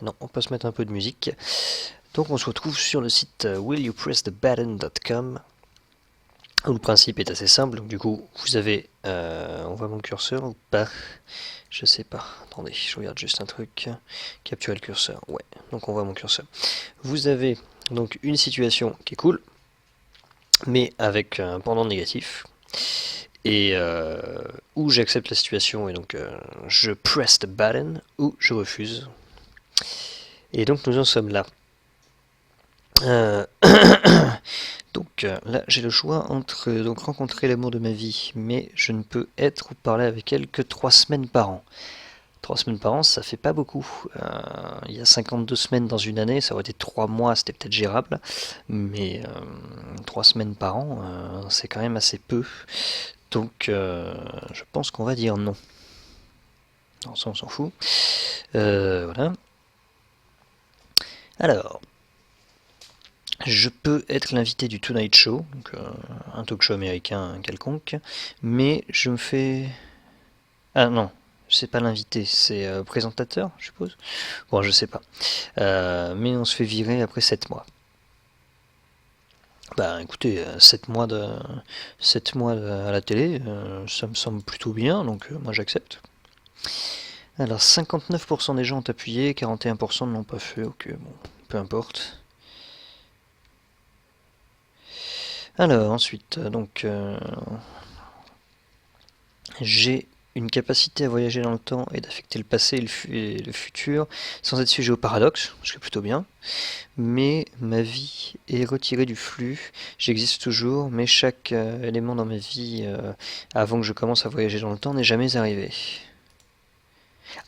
Non, on peut se mettre un peu de musique. Donc on se retrouve sur le site willyoupressthebutton.com où le principe est assez simple. Donc, du coup, vous avez... on voit mon curseur ou pas? Je sais pas. Attendez, je regarde juste un truc. Capturer le curseur. Ouais, donc on voit mon curseur. Vous avez donc une situation qui est cool, mais avec un pendant négatif. Et où j'accepte la situation et donc je press the button ou je refuse. Et donc nous en sommes là. Euh, donc là j'ai le choix entre donc rencontrer l'amour de ma vie, mais je ne peux être ou parler avec elle que 3 semaines par an. 3 semaines par an, ça fait pas beaucoup. Il y a 52 semaines dans une année, ça aurait été 3 mois, c'était peut-être gérable. Mais 3 semaines par an, c'est quand même assez peu. Donc je pense qu'on va dire non. Non, ça on s'en fout. Voilà. Alors, je peux être l'invité du Tonight Show, donc un talk show américain quelconque, mais je me fais... Ah non, c'est pas l'invité, c'est présentateur, je suppose. Bon, je sais pas. Mais on se fait virer après 7 mois. Bah écoutez, 7 mois à la télé, ça me semble plutôt bien, donc moi j'accepte. Alors 59% des gens ont appuyé, 41% ne l'ont pas fait, ok, bon, peu importe. Alors ensuite, donc j'ai une capacité à voyager dans le temps et d'affecter le passé et le futur sans être sujet au paradoxe, ce qui est plutôt bien. Mais ma vie est retirée du flux, j'existe toujours, mais chaque élément dans ma vie avant que je commence à voyager dans le temps n'est jamais arrivé.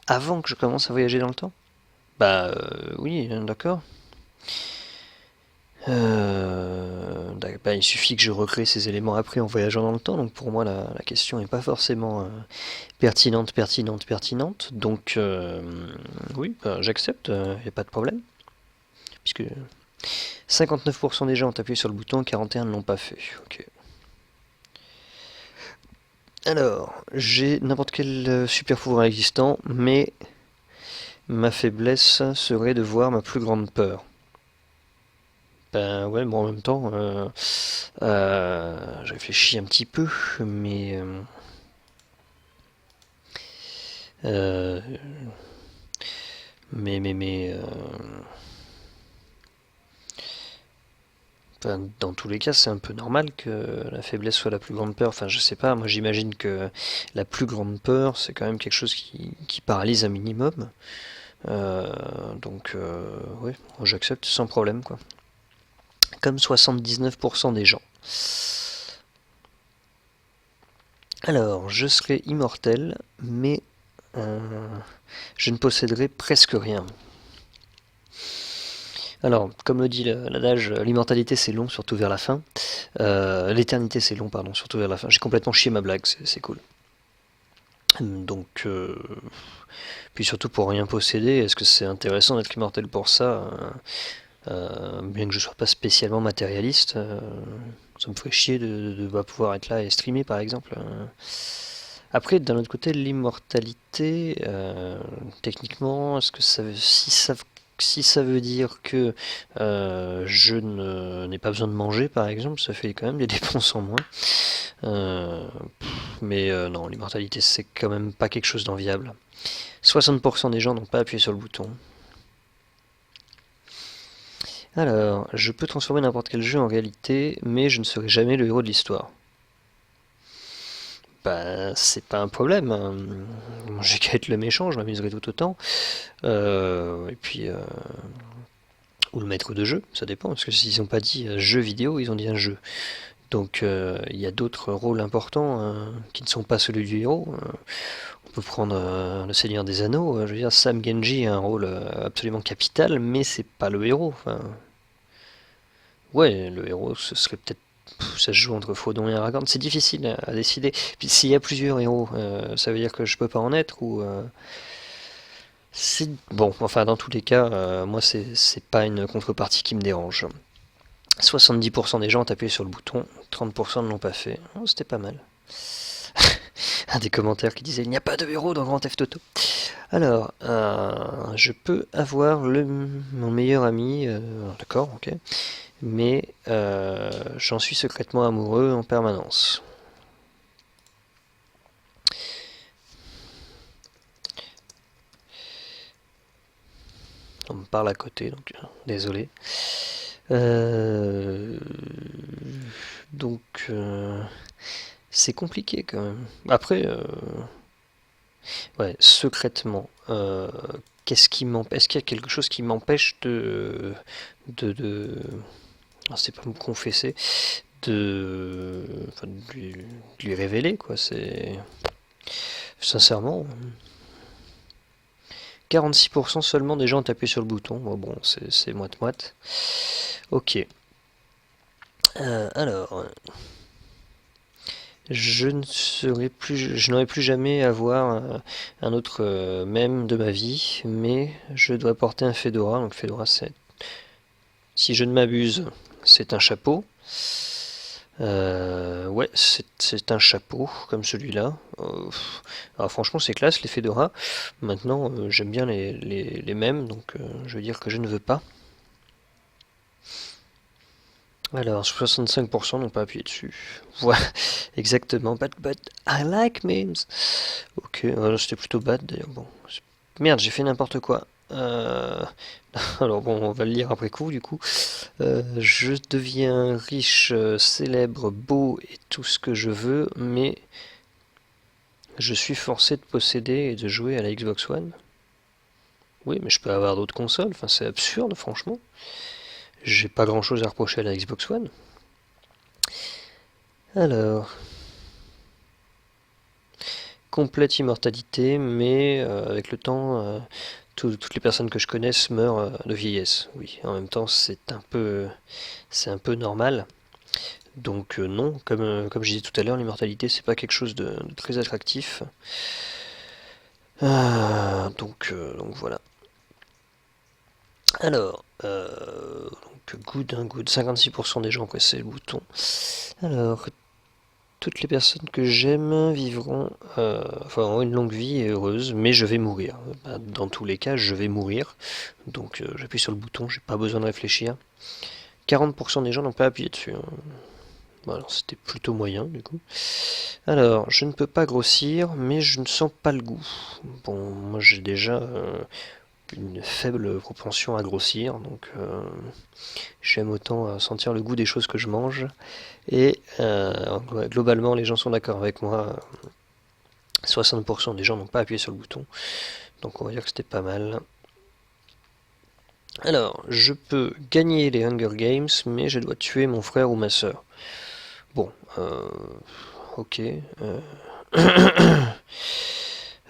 Avant que je commence à voyager dans le temps? Bah oui, d'accord. Bah, il suffit que je recrée ces éléments après en voyageant dans le temps, donc pour moi la question n'est pas forcément pertinente, donc oui, bah, j'accepte, il n'y a pas de problème, puisque 59% des gens ont appuyé sur le bouton, 41 ne l'ont pas fait. Ok. Alors, j'ai n'importe quel super pouvoir existant, mais ma faiblesse serait de voir ma plus grande peur. Ben ouais, bon, en même temps, je réfléchis un petit peu, mais euh, mais enfin, dans tous les cas, c'est un peu normal que la faiblesse soit la plus grande peur. Enfin, je sais pas, moi j'imagine que la plus grande peur, c'est quand même quelque chose qui paralyse un minimum. Donc, oui, moi j'accepte sans problème, quoi. Comme 79% des gens. Alors, je serai immortel, mais je ne posséderai presque rien. Alors, comme le dit l'adage, l'immortalité c'est long, surtout vers la fin. L'éternité c'est long, pardon, surtout vers la fin. J'ai complètement chié ma blague, c'est cool. Donc, puis surtout pour rien posséder, est-ce que c'est intéressant d'être immortel pour ça? Bien que je sois pas spécialement matérialiste, ça me ferait chier de ne pas pouvoir être là et streamer par exemple. Après, d'un autre côté, l'immortalité, techniquement, est-ce que si ça veut dire que je n'ai pas besoin de manger, par exemple, ça fait quand même des dépenses en moins. Euh, mais non, l'immortalité, c'est quand même pas quelque chose d'enviable. 60% des gens n'ont pas appuyé sur le bouton. Alors, je peux transformer n'importe quel jeu en réalité, mais je ne serai jamais le héros de l'histoire. Bah, c'est pas un problème, hein. J'ai qu'à être le méchant, je m'amuserai tout autant. Et puis, ou le maître de jeu, ça dépend, parce que s'ils n'ont pas dit jeu vidéo, ils ont dit un jeu. Donc, il y a d'autres rôles importants qui ne sont pas celui du héros. On peut prendre le Seigneur des Anneaux. Je veux dire, Sam Genji a un rôle absolument capital, mais c'est pas le héros. Enfin, ouais, le héros, ce serait peut-être ça se joue entre Frodon et Aragorn, c'est difficile à décider. Puis s'il y a plusieurs héros, ça veut dire que je peux pas en être ou bon, enfin dans tous les cas, moi c'est pas une contrepartie qui me dérange. 70% des gens ont appuyé sur le bouton, 30% ne l'ont pas fait. Oh, c'était pas mal. un des commentaires qui disait il n'y a pas de héros dans Grand Theft Auto. Alors, je peux avoir mon meilleur ami, d'accord, ok, mais j'en suis secrètement amoureux en permanence. On me parle à côté, donc désolé. Donc, c'est compliqué quand même. Après, ouais, secrètement, qu'est-ce qui m'empêche? Est-ce qu'il y a quelque chose qui m'empêche de c'est pas me confesser, enfin, de lui révéler, quoi. C'est sincèrement. 46% seulement des gens ont appuyé sur le bouton. Bon, c'est moite-moite. Ok. Alors, je n'aurai plus jamais à voir un autre mème de ma vie, mais je dois porter un fedora. Donc fedora, c'est, si je ne m'abuse, c'est un chapeau. Ouais, c'est un chapeau comme celui-là. Alors franchement, c'est classe les fedora. Maintenant, j'aime bien les mèmes, donc je veux dire que je ne veux pas. Alors, 65% n'ont pas appuyé dessus. Voilà, exactement. But I like memes. Ok, c'était plutôt bad d'ailleurs. Bon, merde, j'ai fait n'importe quoi. Alors bon, on va le lire après coup du coup. Je deviens riche, célèbre, beau et tout ce que je veux, mais je suis forcé de posséder et de jouer à la Xbox One. Oui, mais je peux avoir d'autres consoles. Enfin, c'est absurde, franchement. J'ai pas grand chose à reprocher à la Xbox One. Alors, complète immortalité, mais avec le temps, toutes les personnes que je connaisse meurent de vieillesse. Oui, en même temps, c'est un peu normal. Donc non, comme je disais tout à l'heure, l'immortalité, c'est pas quelque chose de très attractif. Donc voilà. Alors, donc good, 56% des gens ont pressé le bouton. Alors, toutes les personnes que j'aime vivront, auront une longue vie et heureuse, mais je vais mourir. Dans tous les cas, je vais mourir. Donc j'appuie sur le bouton, j'ai pas besoin de réfléchir. 40% des gens n'ont pas appuyé dessus. Bon, alors c'était plutôt moyen du coup. Alors, je ne peux pas grossir, mais je ne sens pas le goût. Bon, moi j'ai déjà une faible propension à grossir, donc j'aime autant sentir le goût des choses que je mange. Et globalement, les gens sont d'accord avec moi. 60% des gens n'ont pas appuyé sur le bouton, donc on va dire que c'était pas mal. Alors, je peux gagner les Hunger Games, mais je dois tuer mon frère ou ma soeur. Bon, ok.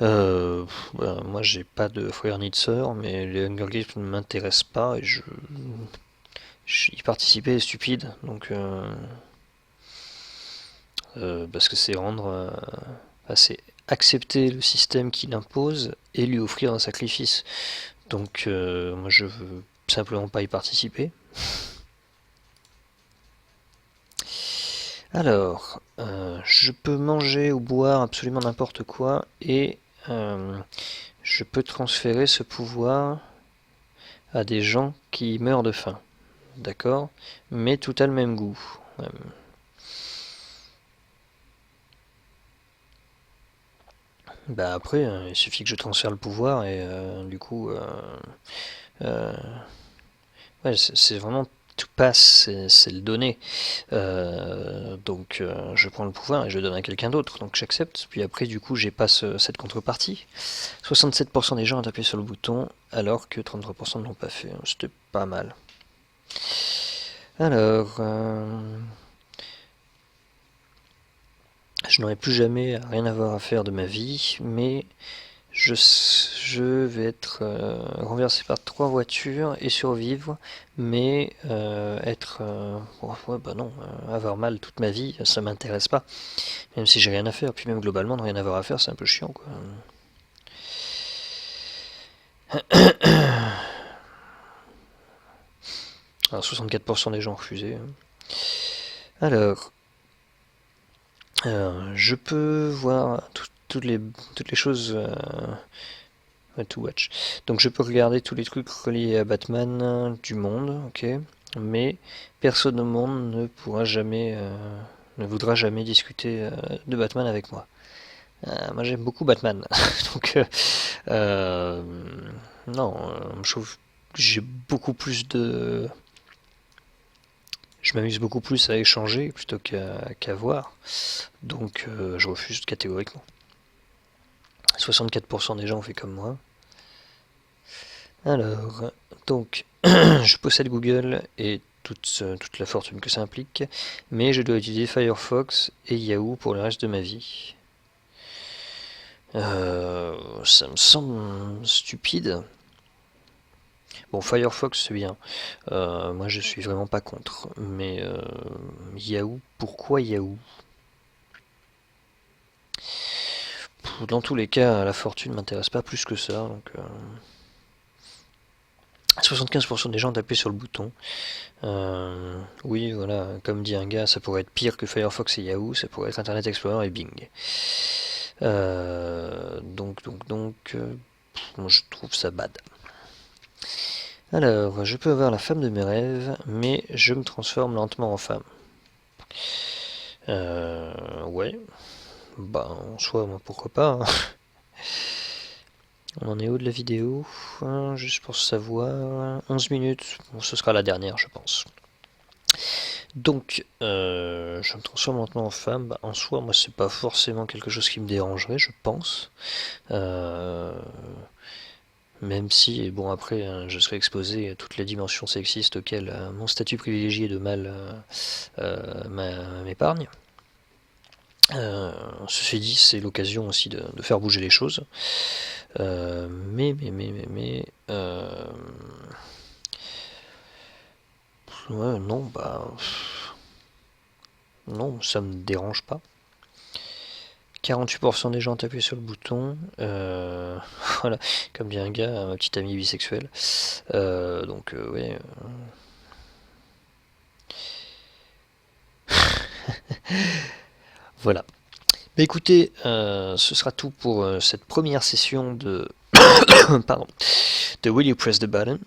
Moi j'ai pas de frère ni de sœur, mais les Hunger Games ne m'intéressent pas et y participer est stupide, donc parce que c'est c'est accepter le système qui l'impose et lui offrir un sacrifice. Donc moi je veux simplement pas y participer. Alors, je peux manger ou boire absolument n'importe quoi et je peux transférer ce pouvoir à des gens qui meurent de faim. D'accord? Mais tout a le même goût. Bah après, il suffit que je transfère le pouvoir et du coup, ouais, c'est vraiment tout passe, c'est le donner. Donc je prends le pouvoir et je le donne à quelqu'un d'autre. Donc j'accepte. Puis après, du coup, j'ai pas cette contrepartie. 67% des gens ont appuyé sur le bouton, alors que 33% ne l'ont pas fait. C'était pas mal. Alors, je n'aurai plus jamais rien avoir à faire de ma vie, mais je vais être renversé par 3 voitures et survivre, mais ouais, bah non, avoir mal toute ma vie, ça m'intéresse pas. Même si j'ai rien à faire, puis même globalement, ne rien avoir à faire, c'est un peu chiant, quoi. Alors 64% des gens refusaient. Alors, Je peux voir toutes les choses to watch. Donc je peux regarder tous les trucs reliés à Batman du monde, ok, mais personne au monde ne pourra jamais, ne voudra jamais discuter de Batman avec moi. Moi j'aime beaucoup Batman, donc euh, non, je trouve que j'ai beaucoup plus de, je m'amuse beaucoup plus à échanger plutôt qu'à voir, donc je refuse catégoriquement. 64% des gens ont fait comme moi. Alors, donc, je possède Google et toute la fortune que ça implique, mais je dois utiliser Firefox et Yahoo pour le reste de ma vie. Ça me semble stupide. Bon, Firefox c'est bien. Moi je suis vraiment pas contre. Mais Yahoo, pourquoi Yahoo? Dans tous les cas, la fortune m'intéresse pas plus que ça. Donc, 75% des gens ont tapé sur le bouton. Oui, voilà, comme dit un gars, ça pourrait être pire que Firefox et Yahoo, ça pourrait être Internet Explorer et Bing. Moi, je trouve ça bad. Alors, je peux avoir la femme de mes rêves, mais je me transforme lentement en femme. Ouais. Bah, en soi, moi, pourquoi pas. Hein. On en est où de la vidéo? Juste pour savoir. 11 minutes. Bon, ce sera la dernière, je pense. Donc, je me transforme lentement en femme. Bah, en soi, moi, c'est pas forcément quelque chose qui me dérangerait, je pense. Même si, bon, après, je serais exposé à toutes les dimensions sexistes auxquelles mon statut privilégié de mâle m'épargne. Ceci dit, c'est l'occasion aussi de faire bouger les choses. Ouais, non, bah. Non, ça me dérange pas. 48% des gens ont appuyé sur le bouton. Voilà, comme dit un gars, ma petite amie bisexuelle. Donc, ouais. Voilà. Bah écoutez, ce sera tout pour cette première session de pardon, de Will You Press the Button.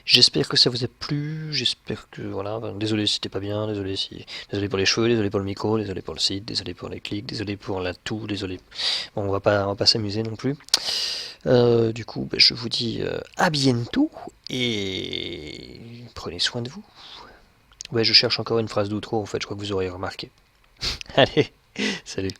J'espère que ça vous a plu, j'espère que voilà, désolé si c'était pas bien, désolé pour les cheveux, désolé pour le micro, désolé pour le site, désolé pour les clics, désolé pour la toux, désolé. Bon, on va pas s'amuser non plus. Du coup, bah, je vous dis à bientôt et prenez soin de vous. Ouais, je cherche encore une phrase d'outro en fait, je crois que vous aurez remarqué. Allez, salut.